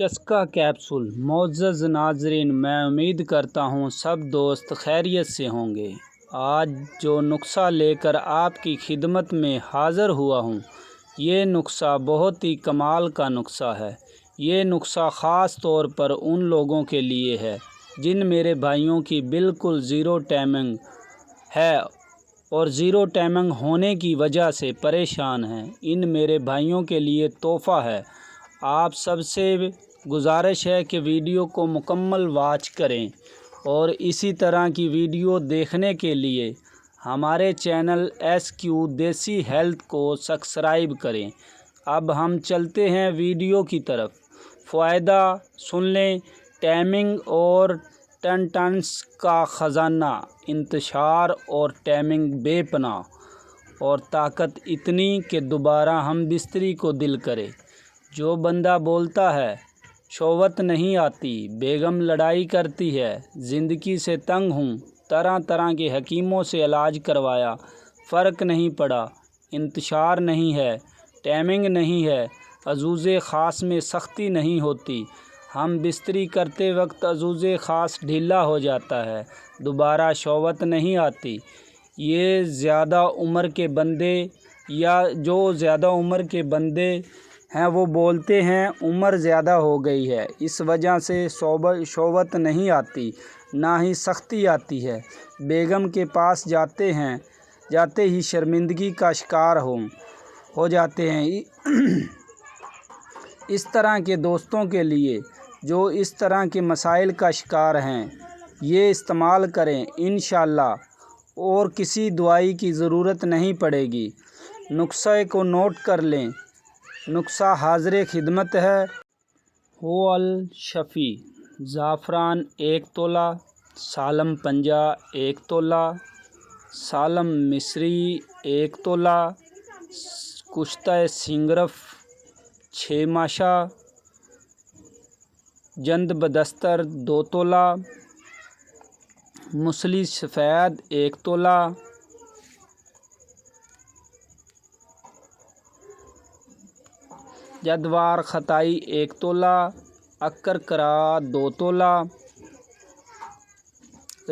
چسکا capsule. معزز ناظرین، میں امید کرتا ہوں سب دوست خیریت سے ہوں گے۔ آج جو نسخہ لے کر آپ کی خدمت میں حاضر ہوا ہوں، یہ نسخہ بہت ہی کمال کا نسخہ ہے۔ یہ نسخہ خاص طور پر ان لوگوں کے لیے ہے جن میرے بھائیوں کی بالکل زیرو ٹائمنگ ہے اور زیرو ٹائمنگ ہونے کی وجہ سے پریشان ہیں۔ ان میرے بھائیوں کے لیے تحفہ ہے۔ آپ سب سے گزارش ہے کہ ویڈیو کو مکمل واچ کریں اور اسی طرح کی ویڈیو دیکھنے کے لیے ہمارے چینل SQ دیسی ہیلتھ کو سبسکرائب کریں۔ اب ہم چلتے ہیں ویڈیو کی طرف۔ فائدہ سن لیں۔ ٹائمنگ اور ٹنٹنس کا خزانہ، انتشار اور ٹائمنگ بے پناہ اور طاقت اتنی کہ دوبارہ ہم بستری کو دل کرے۔ جو بندہ بولتا ہے شوہت نہیں آتی، بیگم لڑائی کرتی ہے، زندگی سے تنگ ہوں، طرح طرح کے حکیموں سے علاج کروایا، فرق نہیں پڑا، انتشار نہیں ہے، ٹائمنگ نہیں ہے، عضوز خاص میں سختی نہیں ہوتی، ہم بستری کرتے وقت عضوز خاص ڈھیلا ہو جاتا ہے، دوبارہ شوہت نہیں آتی، یہ زیادہ عمر کے بندے یا جو زیادہ عمر کے بندے ہیں وہ بولتے ہیں عمر زیادہ ہو گئی ہے، اس وجہ سے شوہت نہیں آتی، نہ ہی سختی آتی ہے، بیگم کے پاس جاتے ہی شرمندگی کا شکار ہو جاتے ہیں۔ اس طرح کے دوستوں کے لیے جو اس طرح کے مسائل کا شکار ہیں، یہ استعمال کریں، انشاءاللہ اور کسی دوائی کی ضرورت نہیں پڑے گی۔ نسخے کو نوٹ کر لیں۔ نسخہ حاضر خدمت ہے۔ ہو الشفی: زعفران 1 تولہ، سالم پنجہ 1 تولہ، سالم مصری 1 تولہ، کشتہ سنگرف 6 ماشا، جند بدستر 2 تولہ، مسلی سفید 1 تولہ، جدوار خطائی 1 تولہ، اکر کرا 2 تولہ،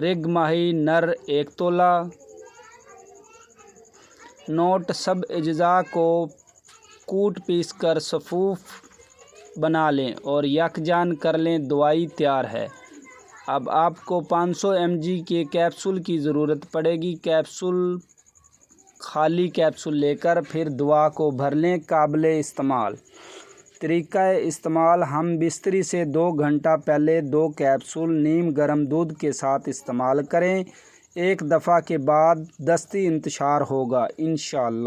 رگ ماہی نر 1 تولہ۔ نوٹ: سب اجزاء کو کوٹ پیس کر صفوف بنا لیں اور یکجان کر لیں۔ دوائی تیار ہے۔ اب آپ کو 500 mg کے کیپسول کی ضرورت پڑے گی۔ خالی کیپسول لے کر پھر دوا کو بھر لیں۔ قابل استعمال طریقہ استعمال: ہم بستری سے 2 گھنٹہ پہلے 2 کیپسول نیم گرم دودھ کے ساتھ استعمال کریں۔ ایک دفعہ کے بعد دستی انتشار ہوگا انشاءاللہ۔